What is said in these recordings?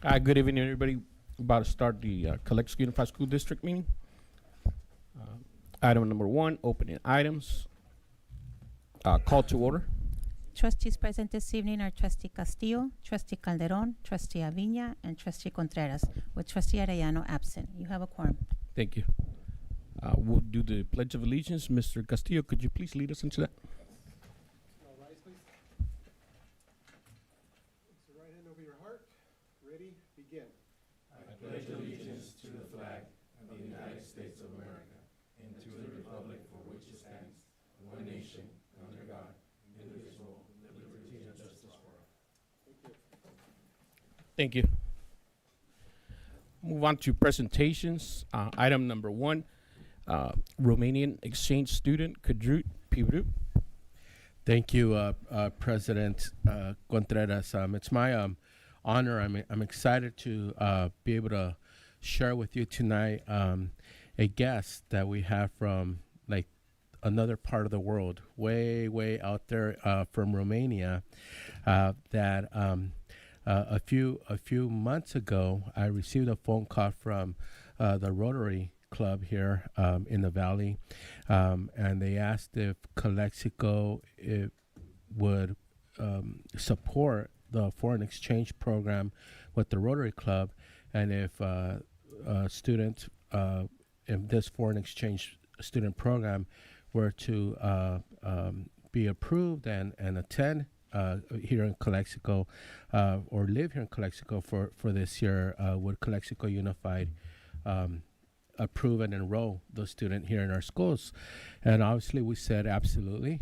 Good evening, everybody. About to start the Calexico Unified School District meeting. Item number 1, opening items. Call to order. Trustees present this evening are Trustee Castillo, Trustee Calderon, Trustee Aviña, and Trustee Contreras, with Trustee Arellano absent. You have a quorum. Thank you. We'll do the Pledge of Allegiance. Mr. Castillo, could you please lead us into that? All rise, please. Place your right hand over your heart. Ready? Begin. I pledge allegiance to the flag of the United States of America and to the republic for which it stands, one nation, under God, indivisible, with liberty and justice for all. Thank you. Thank you. Move on to presentations. Item number 1, Romanian exchange student Kadrut Pibru. Thank you, President Contreras. It's my honor. I'm excited to be able to share with you tonight a guest that we have from like another part of the world, way out there from Romania. That a few months ago, I received a phone call from the Rotary Club here in the Valley, and they asked if Calexico would support the foreign exchange program with the Rotary Club, and if students in this foreign exchange student program were to be approved and attend here in Calexico or live here in Calexico for this year, would Calexico Unified approve and enroll those students here in our schools? And obviously we said absolutely.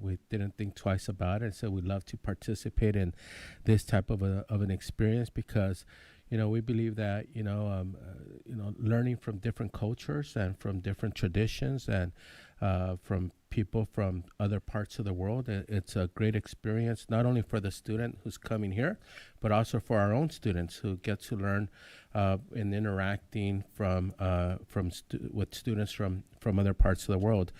We didn't think twice about it, and so we'd love to participate in this type of an experience because we believe that learning from different cultures and from different traditions and from people from other parts of the world, it's a great experience not only for the student who's coming here, but also for our own students who get to learn in interacting with students from other parts of the world.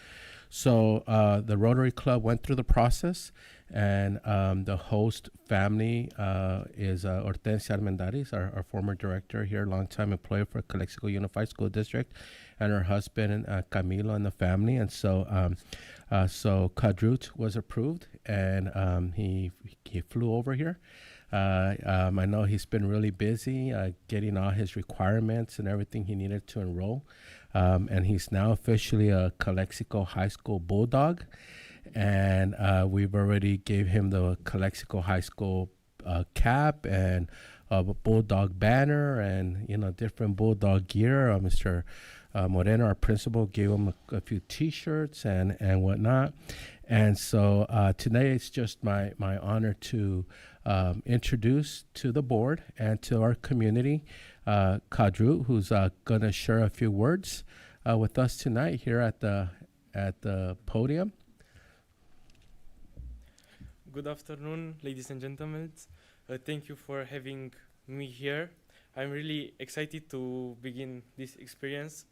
So the Rotary Club went through the process, and the host family is Hortensia Armendariz, our former director here, longtime employee for Calexico Unified School District, and her husband Camilo and the family. And so Kadrut was approved, and he flew over here. I know he's been really busy getting all his requirements and everything he needed to enroll. And he's now officially a Calexico High School Bulldog. And we've already gave him the Calexico High School cap and a Bulldog banner and, different Bulldog gear. Mr. Moreno, our principal, gave him a few T-shirts and whatnot. And so today it's just my honor to introduce to the board and to our community Kadrut, who's going to share a few words with us tonight here at the podium. Good afternoon, ladies and gentlemen. Thank you for having me here. I'm really excited to begin this experience.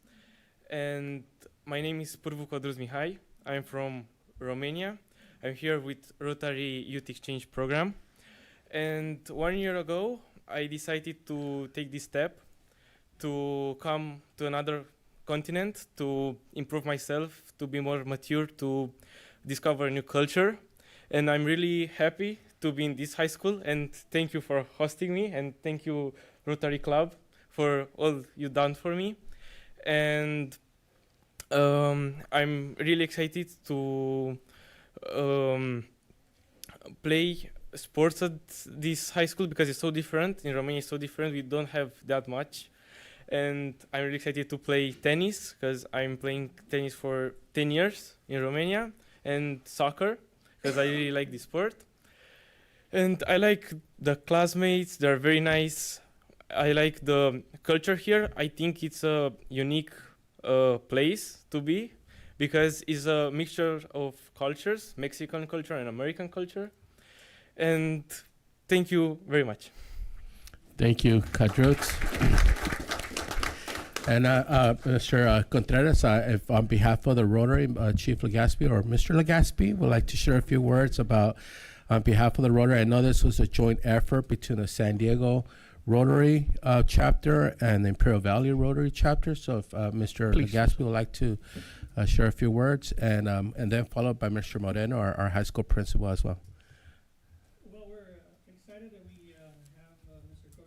And my name is Purvu Codruz Mihai. I'm from Romania. I'm here with Rotary Youth Exchange Program. And 1 year ago, I decided to take this step to come to another continent, to improve myself, to be more mature, to discover a new culture. And I'm really happy to be in this high school, and thank you for hosting me, and thank you Rotary Club for all you've done for me. And I'm really excited to play sports at this high school because it's so different. In Romania, it's so different. We don't have that much. And I'm really excited to play tennis because I'm playing tennis for 10 years in Romania, and soccer because I really like this sport. And I like the classmates. They're very nice. I like the culture here. I think it's a unique place to be because it's a mixture of cultures, Mexican culture and American culture. And thank you very much. Thank you, Kadrut. And Mr. Contreras, if on behalf of the Rotary, Chief Legaspi or Mr. Legaspi would like to share a few words about, on behalf of the Rotary. I know this was a joint effort between the San Diego Rotary chapter and the Imperial Valley Rotary chapter. So if Mr. Please. Legaspi would like to share a few words, and then followed by Mr. Moreno, our high school principal as well. Well, we're excited that we have Mr.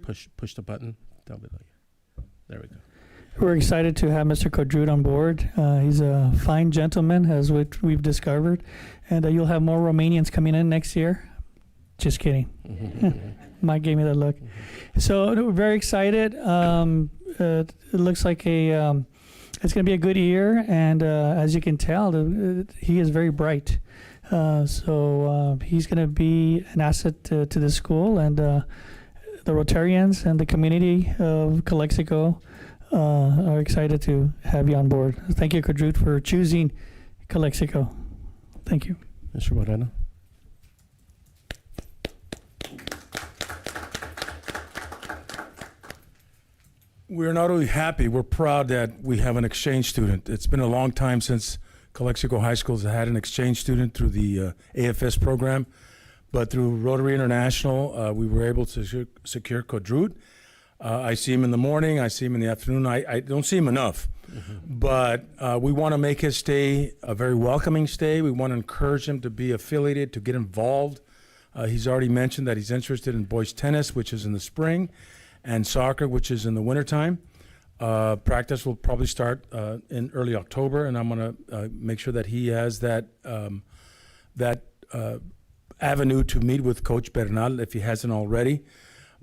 Cordru. Push the button down below you. There we go. We're excited to have Mr. Cordru on board. He's a fine gentleman, as we've discovered, and you'll have more Romanians coming in next year. Just kidding. Mike gave me that look. So we're very excited. It looks like it's going to be a good year, and as you can tell, he is very bright. So he's going to be an asset to the school, and the Rotarians and the community of Calexico are excited to have you on board. Thank you, Cordru, for choosing Calexico. Thank you. Mr. Moreno. We're not only happy, we're proud that we have an exchange student. It's been a long time since Calexico High School has had an exchange student through the AFS program, but through Rotary International, we were able to secure Cordru. I see him in the morning, I see him in the afternoon. I don't see him enough, but we want to make his stay a very welcoming stay. We want to encourage him to be affiliated, to get involved. He's already mentioned that he's interested in boys tennis, which is in the spring, and soccer, which is in the wintertime. Practice will probably start in early October, and I'm going to make sure that he has that avenue to meet with Coach Bernal if he hasn't already.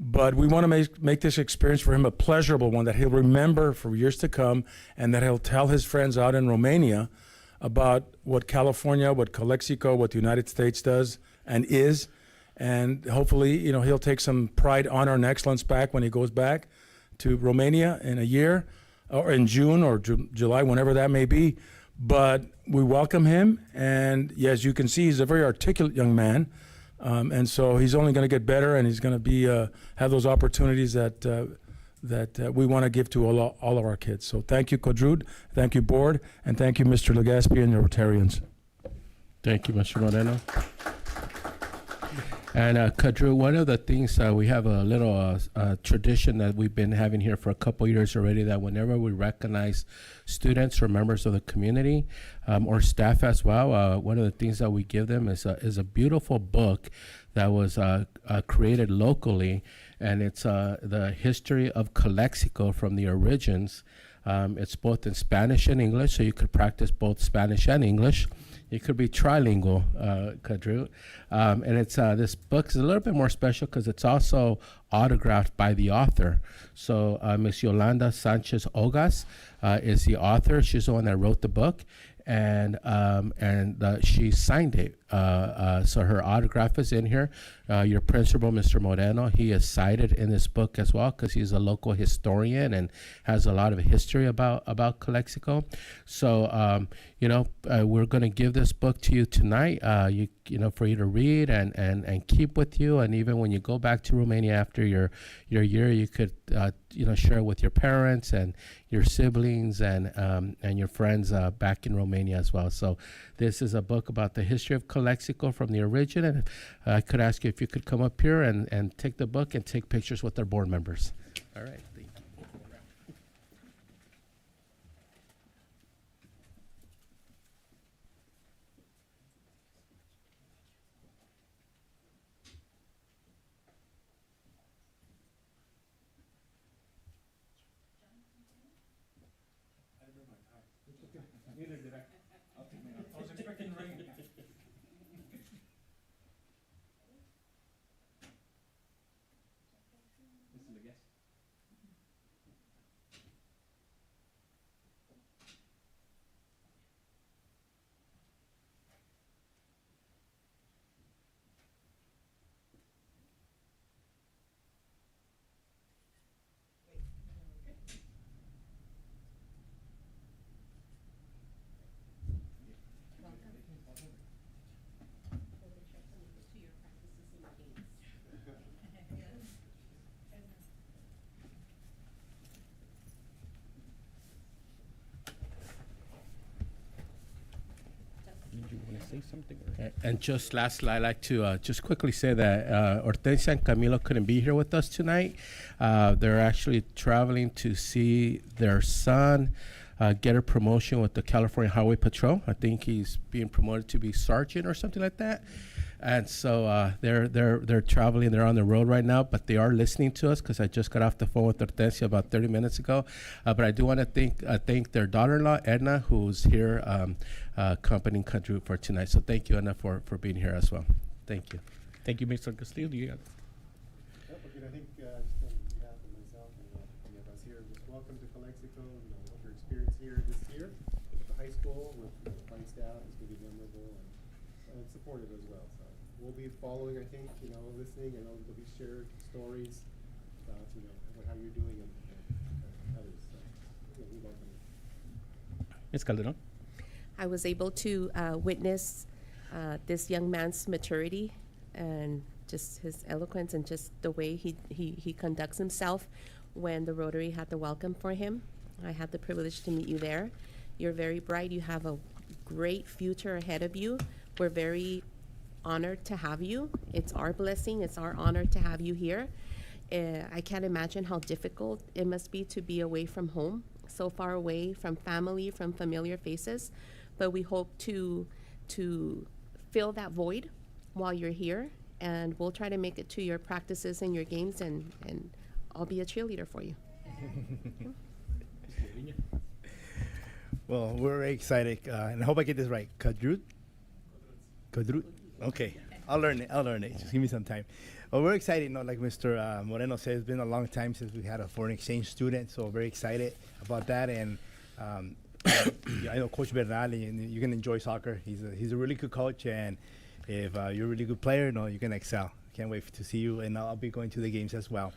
But we want to make this experience for him a pleasurable one that he'll remember for years to come, and that he'll tell his friends out in Romania about what California, what Calexico, what the United States does and is. And hopefully, he'll take some pride, honor, and excellence back when he goes back to Romania in a year, or in June or July, whenever that may be. But we welcome him, and as you can see, he's a very articulate young man, and so he's only going to get better, and he's going to be have those opportunities that we want to give to all of our kids. So thank you, Cordru, thank you, board, and thank you, Mr. Legaspi and your Rotarians. Thank you, Mr. Moreno. And Cordru, one of the things we have a little tradition that we've been having here for a couple years already, that whenever we recognize students or members of the community or staff as well, one of the things that we give them is a beautiful book that was created locally, and it's the history of Calexico from the origins. It's both in Spanish and English, so you could practice both Spanish and English. You could be trilingual, Cordru. And it's this book is a little bit more special because it's also autographed by the author. So Miss Yolanda Sanchez Ogas is the author. She's the one that wrote the book, and she signed it. So her autograph is in here. Your principal, Mr. Moreno, he is cited in this book as well because he's a local historian and has a lot of history about Calexico. So we're going to give this book to you tonight. For you to read and keep with you, and even when you go back to Romania after your year, you could share it with your parents and your siblings and your friends back in Romania as well. So this is a book about the history of Calexico from the origin, and I could ask you if you could come up here and take the book and take pictures with our board members. All right. Thank you. I was expecting rain. say something? Or? And just lastly, I'd like to just quickly say that Hortensia and Camilo couldn't be here with us tonight. They're actually traveling to see their son get a promotion with the California Highway Patrol. I think he's being promoted to be sergeant or something like that. And so they're traveling. They're on the road right now, but they are listening to us because I just got off the phone with Hortensia about 30 minutes ago. But I do want to thank their daughter-in-law, Edna, who's here accompanying Kadru for tonight. So thank you, Edna, for being here as well. Thank you. Thank you, Mr. Castillo. Do you got? Yep, again, I think just on behalf of myself and many of us here, just welcome to Calexico. You know, what your experience here this year at the high school with the fine staff is going to be memorable and supportive as well. So we'll be following, I think, you know, listening, and there'll be shared stories about, you know, how you're doing and others. So yeah, we welcome it. Ms. Calderon. I was able to witness this young man's maturity and just his eloquence and just the way he conducts himself when the Rotary had the welcome for him. I had the privilege to meet you there. You're very bright. You have a great future ahead of you. We're very honored to have you. It's our blessing. It's our honor to have you here. I can't imagine how difficult it must be to be away from home, so far away from family, from familiar faces. But we hope to fill that void while you're here, and we'll try to make it to your practices and your games, and I'll be a cheerleader for you. Well, we're very excited, and I hope I get this right. Kadrut? Okay, I'll learn it. Just give me some time. Well, we're excited, you know, like Mr. Moreno said, it's been a long time since we had a foreign exchange student, so very excited about that. And I know Coach Bernal, and you're gonna enjoy soccer. He's a really good coach, and if you're a really good player, no, you're gonna excel. Can't wait to see you, and I'll be going to the games as well.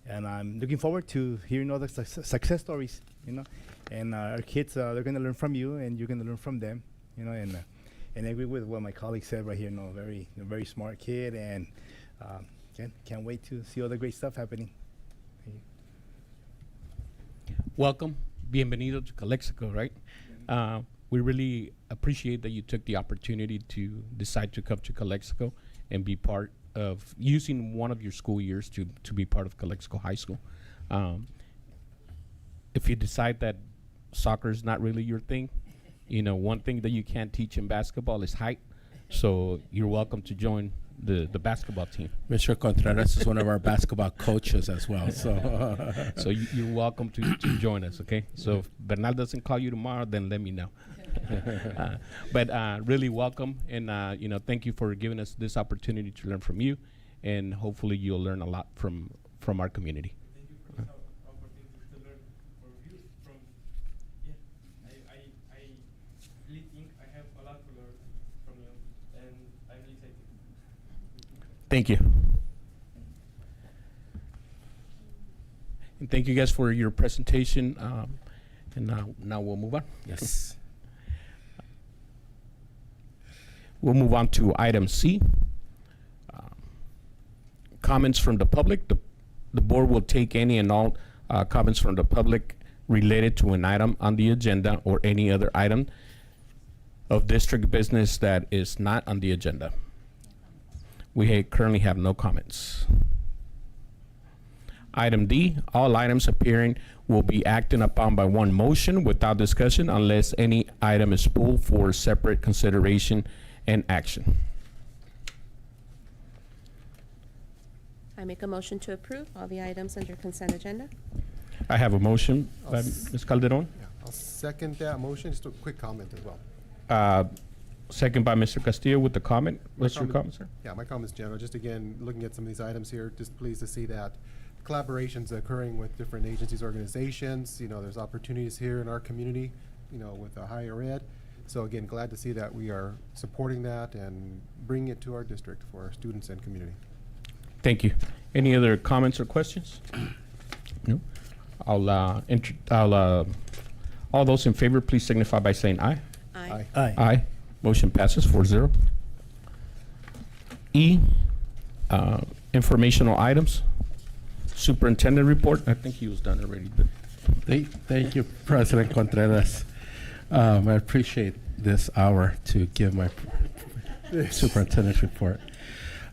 And I'm looking forward to hearing all the success stories, you know. And our kids, they're gonna learn from you, and you're gonna learn from them, you know. And I agree with what my colleague said right here. You know, very smart kid, and can't wait to see all the great stuff happening. Welcome. Bienvenido to Calexico, right? We really appreciate that you took the opportunity to decide to come to Calexico and be part of using one of your school years to be part of Calexico High School. If you decide that soccer is not really your thing, you know, one thing that you can't teach in basketball is height. So you're welcome to join the basketball team. Mr. Contreras is one of our basketball coaches as well. So, So you're welcome to join us, okay? So if Bernal doesn't call you tomorrow, then let me know. But really welcome, and you know, thank you for giving us this opportunity to learn from you, and hopefully you'll learn a lot from our community. Thank you for this opportunity to learn from you. I really think I have a lot to learn from you, and I'm really excited. Thank you. And thank you guys for your presentation. And now we'll move on. yes. We'll move on to item C. Comments from the public. The board will take any and all comments from the public related to an item on the agenda or any other item of district business that is not on the agenda. We currently have no comments. Item D, all items appearing will be acted upon by one motion without discussion unless any item is pulled for separate consideration and action. I make a motion to approve all the items under consent agenda. I have a motion by I'll s- Ms. Calderon, Yeah, I'll second that motion. Just a quick comment as well. second by Mr. Castillo with the comment. What's your comment- comment, sir? Yeah, my comments general. Just again, looking at some of these items here, just pleased to see that collaborations occurring with different agencies, organizations. You know, there's opportunities here in our community, you know, with higher ed. So again, glad to see that we are supporting that and bringing it to our district for our students and community. Thank you. Any other comments or questions? No. All those in favor, please signify by saying aye. Aye. Aye. Motion passes 4-0. E, informational items. Superintendent report. I think he was done already, but Thank you, President Contreras. I appreciate this hour to give my Superintendent's report.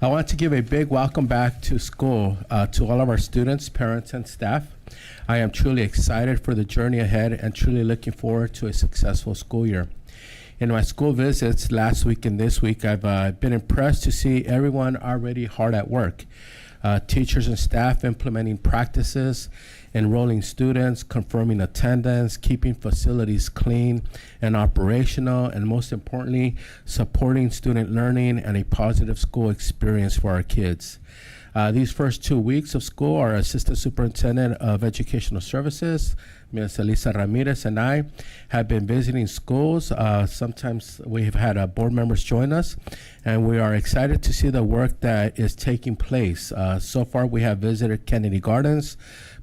I want to give a big welcome back to school to all of our students, parents, and staff. I am truly excited for the journey ahead and truly looking forward to a successful school year. In my school visits last week and this week, I've been impressed to see everyone already hard at work. Teachers and staff implementing practices, enrolling students, confirming attendance, keeping facilities clean and operational, and most importantly, supporting student learning and a positive school experience for our kids. These first 2 weeks of school, our Assistant Superintendent of Educational Services, Ms. Elisa Ramirez, and I have been visiting schools. Sometimes we have had board members join us, and we are excited to see the work that is taking place. So far, we have visited Kennedy Gardens,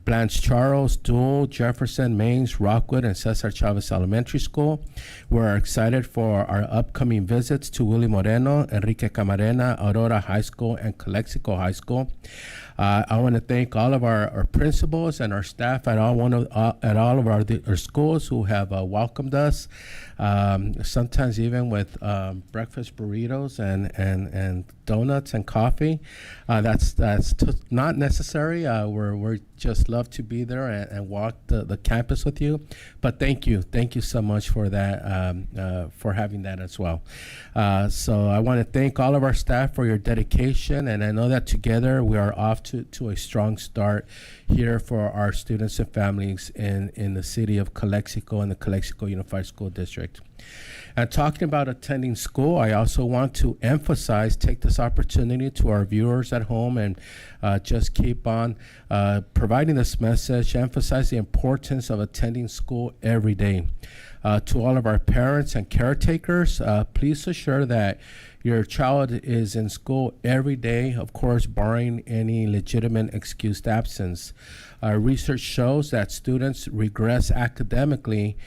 Blanche Charles, Dual, Jefferson, Mains, Rockwood, and Cesar Chavez Elementary School. We're excited for our upcoming visits to Willie Moreno, Enrique Camarena, Aurora High School, and Calexico High School. I want to thank all of our principals and our staff at all of our schools who have welcomed us, sometimes even with breakfast burritos and donuts and coffee. That's not necessary. We're just love to be there and walk the campus with you. But thank you so much for that, for having that as well. So I want to thank all of our staff for your dedication, and I know that together we are off to a strong start here for our students and families in the city of Calexico and the Calexico Unified School District. And talking about attending school, I also want to take this opportunity to our viewers at home and just keep on providing this message, emphasize the importance of attending school every day. To all of our parents and caretakers, please assure that your child is in school every day, of course, barring any legitimate excused absence. Research shows that students regress academically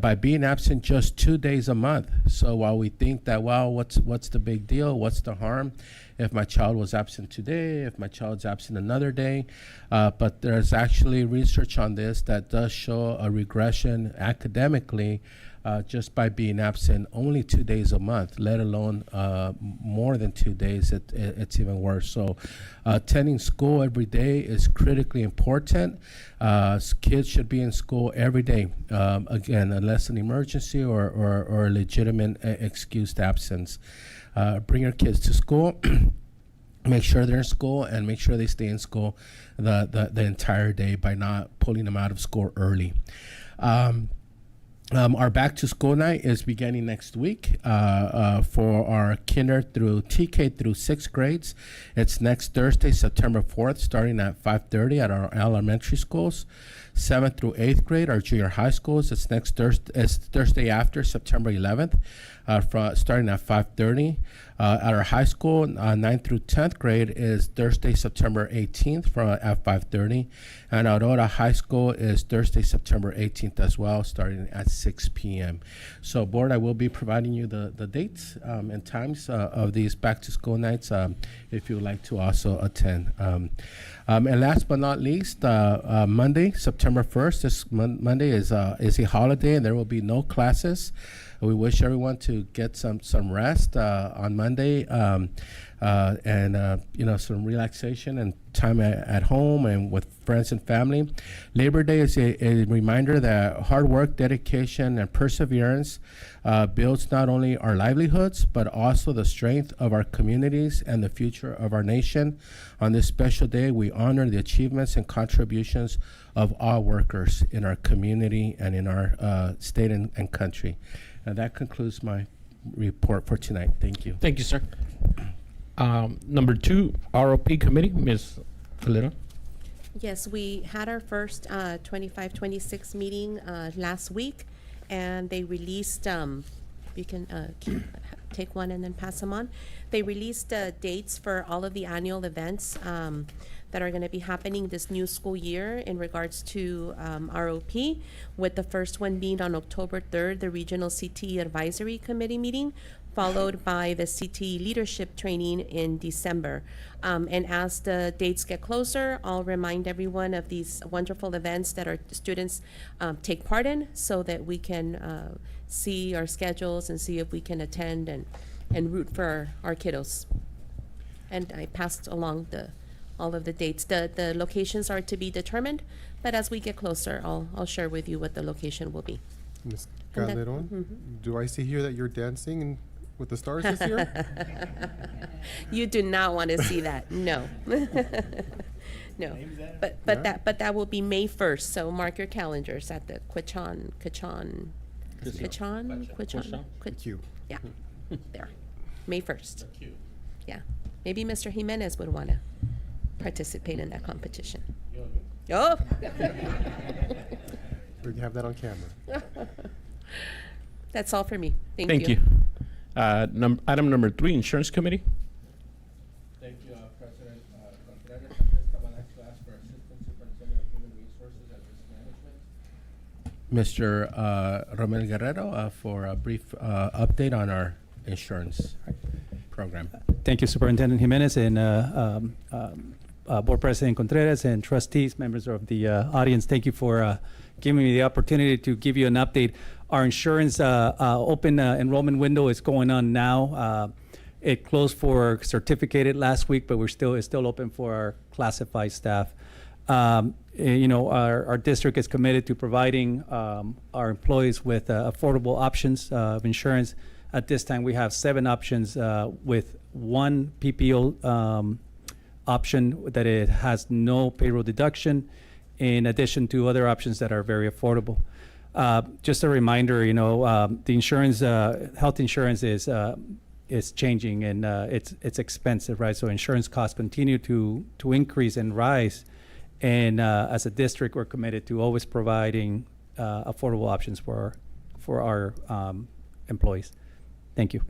by being absent just 2 days a month. So while we think that, well, what's the big deal? What's the harm if my child was absent today, if my child's absent another day? But there's actually research on this that does show a regression academically just by being absent only 2 days a month, let alone more than 2 days, it's even worse. So attending school every day is critically important. Kids should be in school every day, again, unless an emergency or a legitimate excused absence. Bring your kids to school. Make sure they're in school and make sure they stay in school the entire day by not pulling them out of school early. Our back to school night is beginning next week for our kinder through TK through 6th grades. It's next Thursday, September 4th, starting at 5:30 at our elementary schools. 7th through 8th grade, our junior high schools. It's next Thursday after September 11th, starting at 5:30. At our high school, 9th through 10th grade is Thursday, September 18th at 5:30. And Aurora High School is Thursday, September 18th as well, starting at 6 p.m. So, board, I will be providing you the dates and times of these back-to-school nights if you would like to also attend. And last but not least, Monday, September 1st, this Monday is a holiday and there will be no classes. We wish everyone to get some rest on Monday and some relaxation and time at home and with friends and family. Labor Day is a reminder that hard work, dedication, and perseverance builds not only our livelihoods, but also the strength of our communities and the future of our nation. On this special day, we honor the achievements and contributions of all workers in our community and in our state and country. And that concludes my report for tonight. Thank you. Thank you, sir. Number 2, ROP committee, Ms. Valera. Yes, we had our first 25-26 meeting last week, and they released, you can take one and then pass them on. They released dates for all of the annual events that are going to be happening this new school year in regards to ROP, with the first one being on October 3rd, the Regional CTE Advisory Committee meeting, followed by the CTE Leadership Training in December. And as the dates get closer, I'll remind everyone of these wonderful events that our students take part in so that we can see our schedules and see if we can attend and and root for our kiddos. And I passed along all of the dates. The locations are to be determined, but as we get closer, I'll share with you what the location will be. Ms. And that- Calderon, do I see here that you're dancing with the stars this year? You do not want to see that. No. No. But Yeah. that will be May 1st. So mark your calendars at the Quichan. Q. Yeah. There. May 1st. Yeah. Maybe Mr. Jimenez would want to participate in that competition. Oh. We can have that on camera. That's all for me. Thank you. Item number 3, Insurance Committee. Thank you, President Contreras. At this time, I'd like to ask for Assistant Superintendent of Human Resources and Risk Management, Mr. Romel Guerrero, for a brief update on our insurance program. Thank you, Superintendent Jimenez and Board President Contreras and trustees, members of the audience. Thank you for giving me the opportunity to give you an update. Our insurance open enrollment window is going on now. It closed for certificated last week, but it's still open for our classified staff. Our district is committed to providing our employees with affordable options of insurance. At this time, we have 7 options with one PPO option that it has no payroll deduction, in addition to other options that are very affordable. Just a reminder, the insurance, health insurance is changing and it's expensive, right? So insurance costs continue to increase and rise. And as a district, we're committed to always providing affordable options for our employees. Thank you.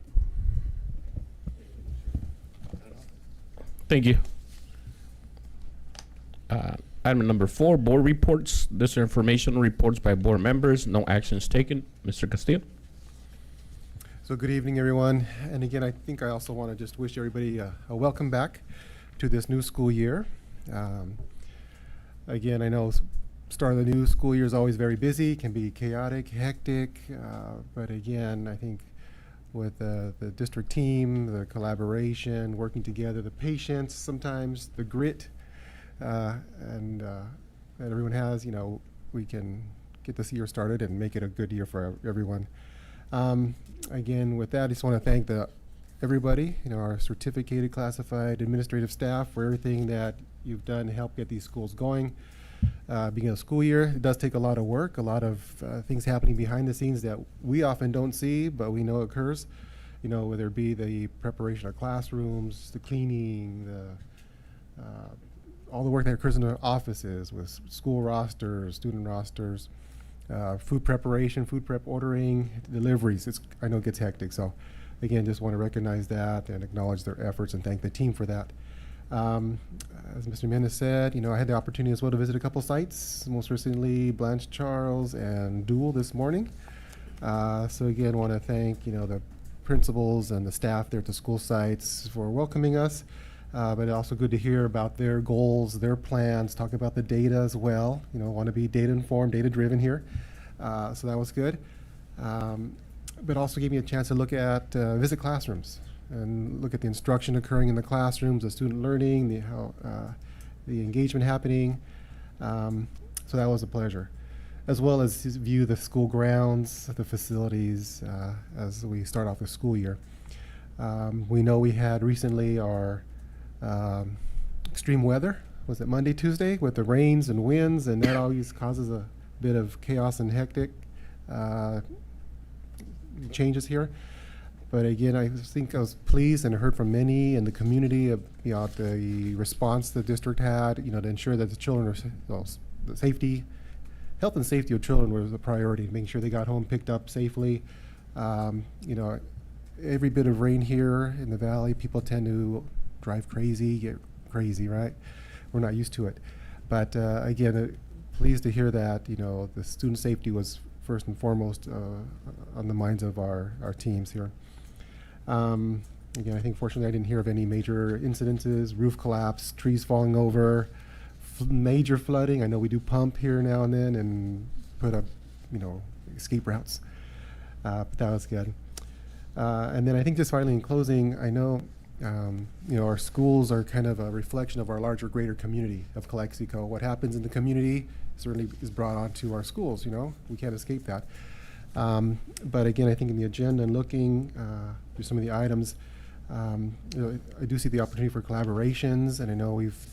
Thank you. Item number 4, board reports. This are informational reports by board members. No actions taken. Mr. Castillo. So good evening, everyone. And again, I think I also want to just wish everybody a welcome back to this new school year. Again, I know start of the new school year is always very busy, can be chaotic, hectic, but again, I think with the district team, the collaboration, working together, the patience, sometimes the grit, and that everyone has, we can get this year started and make it a good year for everyone. Again, with that, I just want to thank everybody, our certificated, classified, administrative staff for everything that you've done to help get these schools going. Beginning of the school year, it does take a lot of work, a lot of things happening behind the scenes that we often don't see, but we know occurs. Whether it be the preparation of classrooms, the cleaning, all the work that occurs in the offices with school rosters, student rosters, food preparation, food prep ordering, deliveries. I know it gets hectic, so again, just want to recognize that and acknowledge their efforts and thank the team for that. As Mr. Jimenez said, I had the opportunity as well to visit a couple sites, most recently Blanche Charles and Dual this morning. So again, want to thank, the principals and the staff there at the school sites for welcoming us. But also good to hear about their goals, their plans, talk about the data as well. Want to be data informed, data driven here. So that was good. But also gave me a chance to look at, visit classrooms and look at the instruction occurring in the classrooms, the student learning, the engagement happening. So that was a pleasure, as well as view the school grounds, the facilities, as we start off the school year. We know we had recently our extreme weather. Was it Monday, Tuesday, with the rains and winds, and that always causes a bit of chaos and hectic changes here. But again, I think I was pleased and heard from many in the community about the response the district had, to ensure that the children are the safety, health and safety of children was a priority, making sure they got home picked up safely. Every bit of rain here in the valley, people tend to drive crazy, get crazy, right? We're not used to it. But again, pleased to hear that, the student safety was first and foremost on the minds of our teams here. Again, I think fortunately I didn't hear of any major incidences, roof collapse, trees falling over, major flooding. I know we do pump here now and then and put up, escape routes. But that was good. And then I think just finally in closing, I know, our schools are kind of a reflection of our larger, greater community of Calexico. What happens in the community certainly is brought onto our schools, we can't escape that. But again, I think in the agenda and looking through some of the items, I do see the opportunity for collaborations, and I know we've,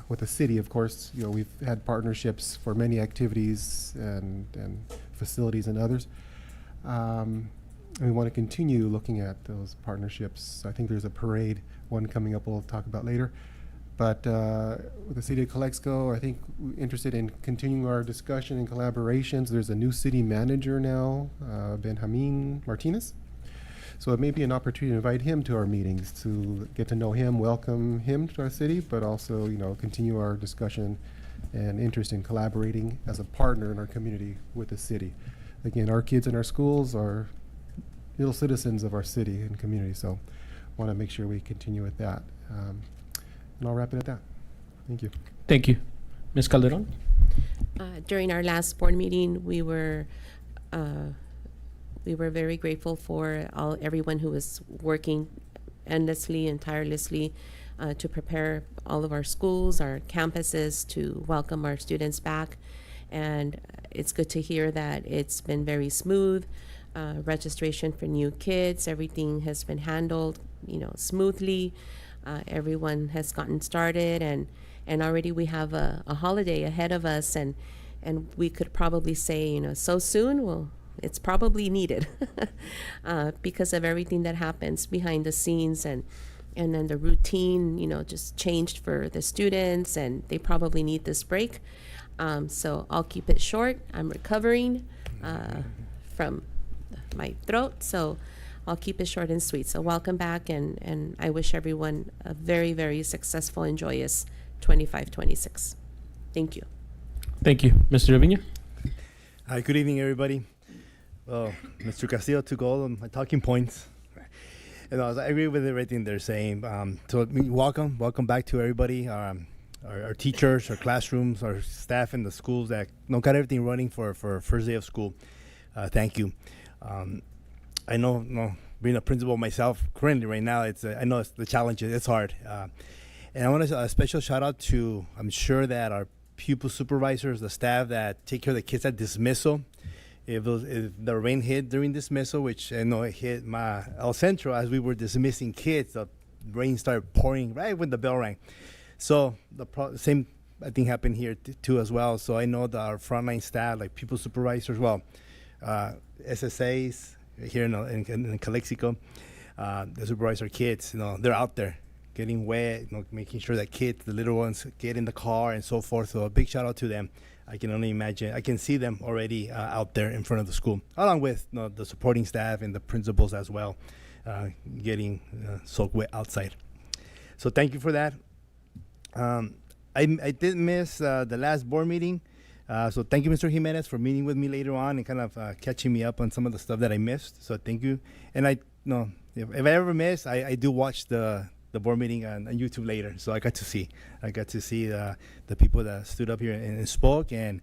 with the city, of course, we've had partnerships for many activities and facilities and others. And we want to continue looking at those partnerships. I think there's a parade, one coming up we'll talk about later. But with the city of Calexico, I think we're interested in continuing our discussion and collaborations. There's a new city manager now, Benjamin Martinez. So it may be an opportunity to invite him to our meetings to get to know him, welcome him to our city, but also, continue our discussion and interest in collaborating as a partner in our community with the city. Again, our kids in our schools are little citizens of our city and community, so want to make sure we continue with that. And I'll wrap it at that. Thank you. Thank you. Ms. Calderon? During our last board meeting, we were very grateful for everyone who was working endlessly and tirelessly to prepare all of our schools, our campuses, to welcome our students back. And it's good to hear that it's been very smooth. Registration for new kids, everything has been handled, smoothly. Everyone has gotten started, and already we have a holiday ahead of us, and we could probably say, so soon. Well, it's probably needed because of everything that happens behind the scenes, and then the routine, just changed for the students, and they probably need this break. So I'll keep it short. I'm recovering from my throat, so I'll keep it short and sweet. So welcome back, and I wish everyone a very, very successful and joyous 25-26. Thank you. Thank you. Mr. Avina? Hi, good evening, everybody. Well, Mr. Castillo took all of my talking points. And I agree with everything they're saying. So welcome back to everybody, our teachers, our classrooms, our staff in the schools that got everything running for first day of school. Thank you. I know, being a principal myself currently right now, I know it's the challenge. It's hard. And I want to a special shout out to, I'm sure that our pupil supervisors, the staff that take care of the kids at dismissal. If the rain hit during dismissal, which I know it hit my El Centro as we were dismissing kids, the rain started pouring right when the bell rang. So the same, I think, happened here too as well. So I know that our frontline staff, like pupil supervisors, SSAs here in Calexico, they supervise our kids. They're out there getting wet, making sure that kids, the little ones, get in the car and so forth. So a big shout out to them. I can only imagine. I can see them already out there in front of the school, along with the supporting staff and the principals as well, getting soaked wet outside. So thank you for that. I did miss the last board meeting. So thank you, Mr. Jimenez, for meeting with me later on and kind of catching me up on some of the stuff that I missed. So thank you. And if I ever miss, I do watch the board meeting on YouTube later. So I got to see the people that stood up here and spoke, and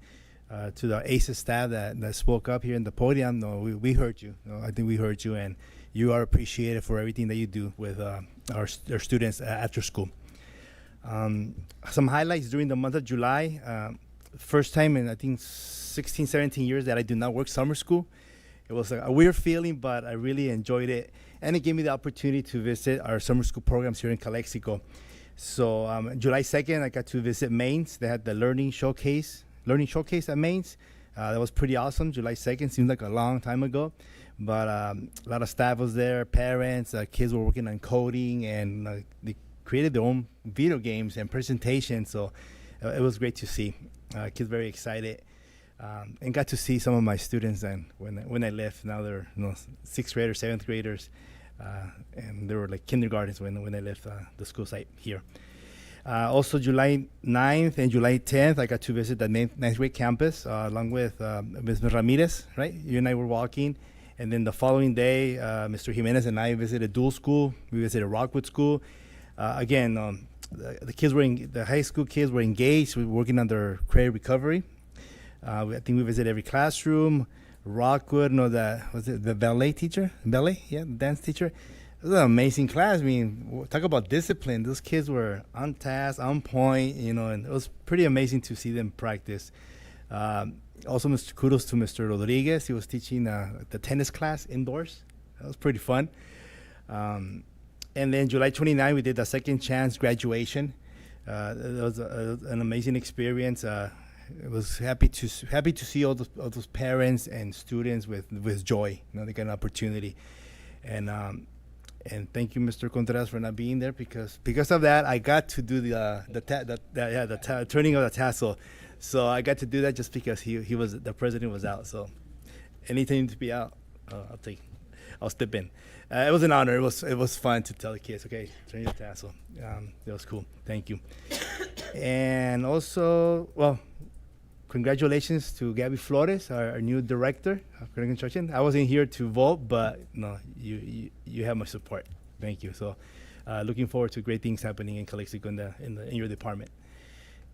to the ACES staff that spoke up here in the podium. We heard you. I think we heard you, and you are appreciated for everything that you do with our students after school. Some highlights during the month of July. First time in, I think, 16, 17 years that I do not work summer school. It was a weird feeling, but I really enjoyed it. And it gave me the opportunity to visit our summer school programs here in Calexico. So July 2nd, I got to visit Mainz. They had the learning showcase at Mainz. That was pretty awesome. July 2nd seems like a long time ago. But a lot of staff was there, parents, kids were working on coding, and they created their own video games and presentations. So it was great to see. Kids very excited. And got to see some of my students then when I left. Now they're 6th graders, 7th graders, and they were like kindergartens when I left the school site here. Also July 9th and July 10th, I got to visit the 9th grade campus along with Ms. Ramirez, right? You and I were walking. And then the following day, Mr. Jimenez and I visited Dual School. We visited Rockwood School. Again, the kids the high school kids were engaged. We were working on their credit recovery. I think we visited every classroom. Rockwood, no, the ballet teacher, the dance teacher. It was an amazing class. I mean, talk about discipline. Those kids were on task, on point, and it was pretty amazing to see them practice. Also, kudos to Mr. Rodriguez. He was teaching the tennis class indoors. That was pretty fun. And then July 29, we did the second chance graduation. It was an amazing experience. It was happy to see all those parents and students with joy. They got an opportunity, and thank you, Mr. Contreras, for not being there because of that I got to do the turning of the tassel. So I got to do that just because the president was out. So anything to be out, I'll step in. It was an honor. It was fun to tell the kids, okay, turn your tassel. It was cool. Thank you. And also, well, congratulations to Gabby Flores, our new director of Critical Construction. I wasn't here to vote, but no, you have my support. Thank you. So, looking forward to great things happening in Calexico in your department.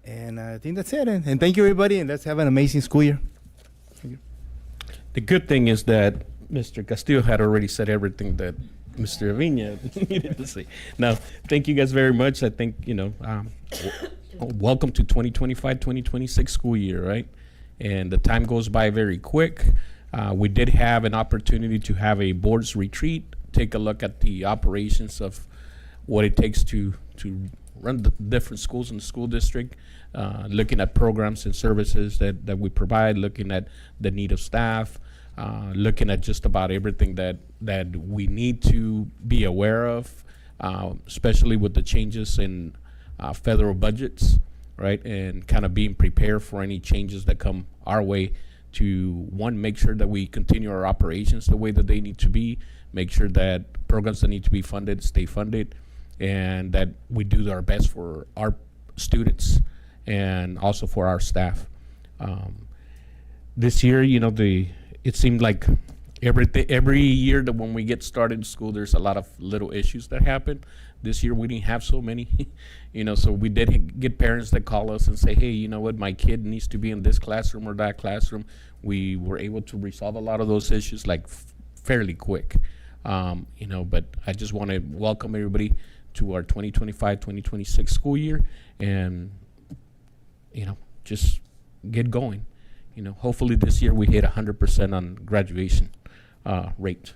And I think that's it. And thank you, everybody. And let's have an amazing school year. Thank you. The good thing is that Mr. Castillo had already said everything that Mr. Avina needed to say. Now, thank you guys very much. I think, welcome to 2025-2026 school year, right? And the time goes by very quick. We did have an opportunity to have a board's retreat, take a look at the operations of what it takes to run the different schools in the school district, looking at programs and services that we provide, looking at the need of staff, looking at just about everything that we need to be aware of, especially with the changes in federal budgets, right? And kind of being prepared for any changes that come our way to, one, make sure that we continue our operations the way that they need to be, make sure that programs that need to be funded stay funded, and that we do our best for our students and also for our staff. This year, it seemed like every year that when we get started in school, there's a lot of little issues that happen. This year we didn't have so many, so we did get parents that call us and say, hey, you know what, my kid needs to be in this classroom or that classroom. We were able to resolve a lot of those issues fairly quick. But I just want to welcome everybody to our 2025-2026 school year and, just get going. Hopefully this year we hit 100% on graduation rate,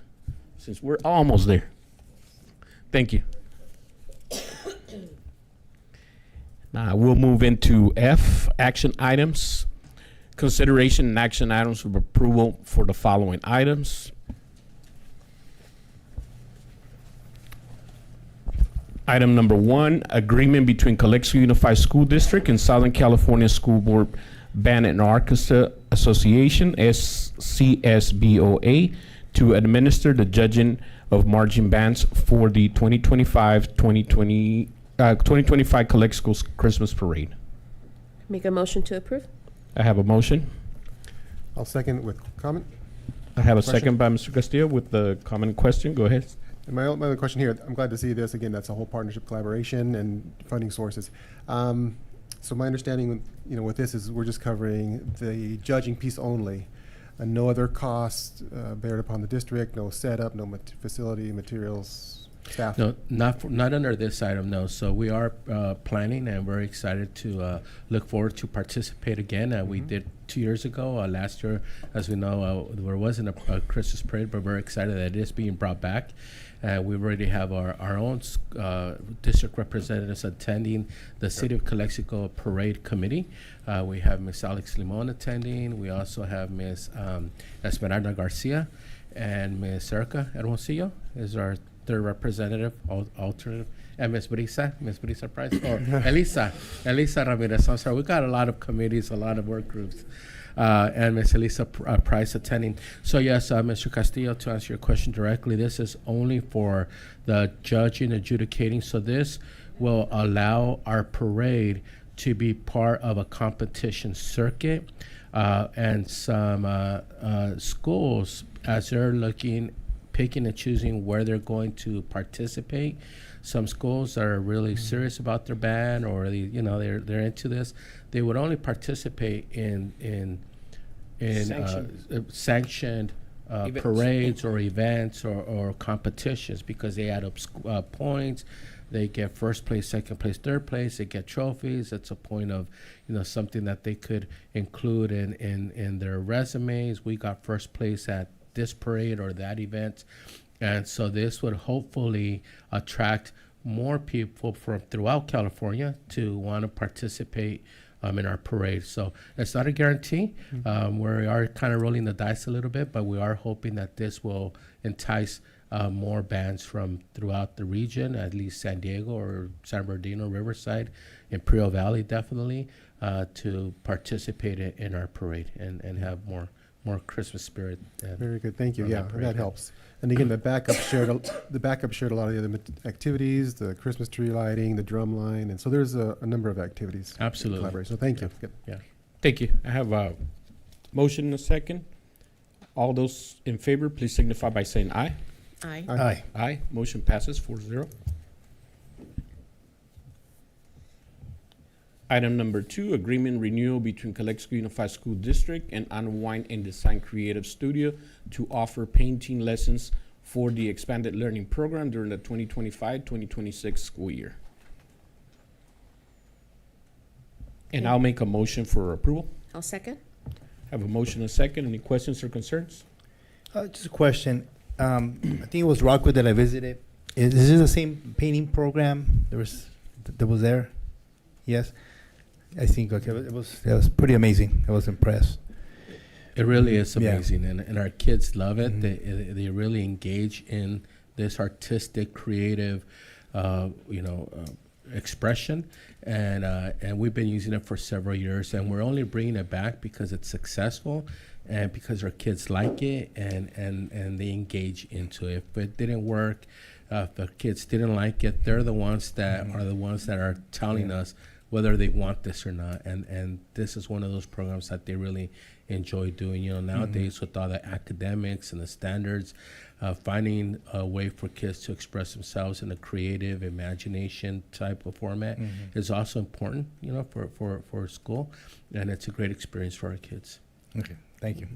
since we're almost there. Thank you. Now we'll move into F, action items. Consideration and action items of approval for the following items. Item number 1, agreement between Calexico Unified School District and Southern California School Board Band and Orchestra Association, SCSBOA, to administer the judging of marching bands for the 2025 Calexico Christmas Parade. Make a motion to approve. I have a motion. I'll second with comment. I have a Question? second by Mr. Castillo with the comment question. Go ahead. And my other question here, I'm glad to see this. Again, that's a whole partnership collaboration and funding sources. So my understanding, with this is we're just covering the judging piece only, and no other costs bared upon the district, no setup, no facility, materials, staff. No, not under this item, no. So we are planning, and we're excited to look forward to participate again. We did 2 years ago. Last year, as we know, there wasn't a Christmas parade, but we're excited that it is being brought back. We already have our own district representatives attending the City of Calexico Parade Committee. We have Ms. Alex Limon attending. We also have Ms. Esmeralda Garcia and Ms. Erica Hermosillo is our third representative, alternate, and Ms. Brisa Price, or Elisa Ramirez. I'm sorry, we got a lot of committees, a lot of work groups. And Ms. Elisa Price attending. So yes, Mr. Castillo, to answer your question directly, this is only for the judging, adjudicating. So this will allow our parade to be part of a competition circuit, and some schools, as they're picking and choosing where they're going to participate. Some schools that are really serious about their band, or they're into this. They would only participate in in sanctioned Events. parades or events or competitions, because they add up points. They get first place, second place, third place. They get trophies. It's a point of, something that they could include in their resumes. We got first place at this parade or that event. And so this would hopefully attract more people from throughout California to want to participate in our parade. So it's not a guarantee. We are kind of rolling the dice a little bit, but we are hoping that this will entice more bands from throughout the region, at least San Diego or San Bernardino, Riverside, Imperial Valley definitely, to participate in our parade and have more Christmas spirit. Very good, thank you. on Yeah, that parade, that yeah. helps. And again, the backup shared a lot of the other activities, the Christmas tree lighting, the drum line, and so there's a number of activities. in Absolutely. collaboration. So thank you. Good. Thank you. I have a motion and a second. All those in favor, please signify by saying aye. Aye. Aye. Aye. Motion passes 4-0. Item number 2, agreement renewal between Calexico Unified School District and Unwind and Design Creative Studio to offer painting lessons for the expanded learning program during the 2025-2026 school year. And I'll make a motion for approval. I'll second. Have a motion and a second. Any questions or concerns? Just a question. I think it was Rockwood that I visited. Is this the same painting program that was there? Yes. I think okay. It was pretty amazing. I was impressed. It really is Yeah. amazing, and our kids love it. Mhm. They really engage in this artistic, creative, expression, and we've been using it for several years, and we're only bringing it back because it's successful, and because our kids like it, and they engage into it. If it didn't work, if the kids didn't like it, they're the ones that are telling us whether they want this or not, and this is one of those programs that they really enjoy doing. Nowadays with all the academics and the standards, finding a way for kids to express themselves in a creative imagination type of format is also important, for school, and it's a great experience for our kids. Okay. Thank you.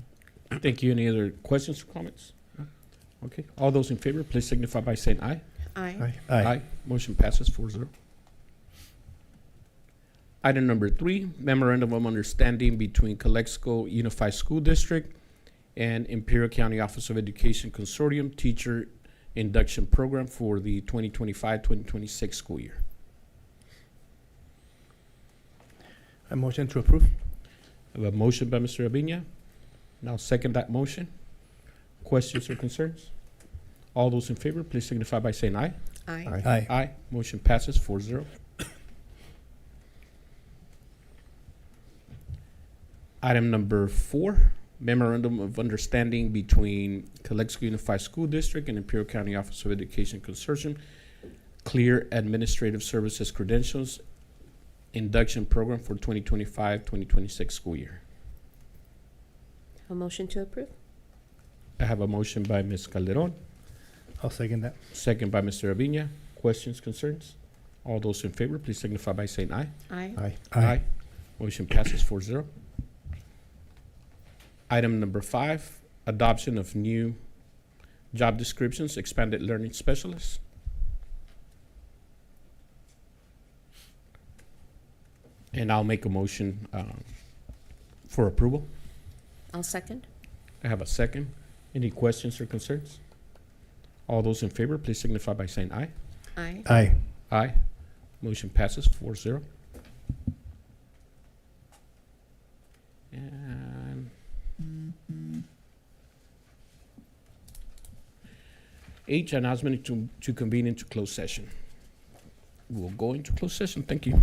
Thank you. Any other questions or comments? No? Okay. All those in favor, please signify by saying aye. Aye. Aye. Motion passes 4-0. Item number 3, memorandum of understanding between Calexico Unified School District and Imperial County Office of Education Consortium Teacher Induction Program for the 2025-2026 school year. A motion to approve. I have a motion by Mr. Aviña. Now second that motion. Questions or concerns? All those in favor, please signify by saying aye. Aye. Aye. Aye. Motion passes 4-0. Item number 4, memorandum of understanding between Calexico Unified School District and Imperial County Office of Education Consortium, Clear Administrative Services Credentials Induction Program for 2025-2026 school year. A motion to approve. I have a motion by Ms. Calderon, I'll second that. second by Mr. Aviña. Questions, concerns? All those in favor, please signify by saying aye. Aye. Aye. Motion passes 4-0. Item number 5, adoption of new job descriptions, expanded learning specialists. And I'll make a motion for approval. I'll second. I have a second. Any questions or concerns? All those in favor, please signify by saying aye. Aye. Aye. Aye. Motion passes 4-0. And H, announcement to convene into closed session. We'll go into closed session. Thank you.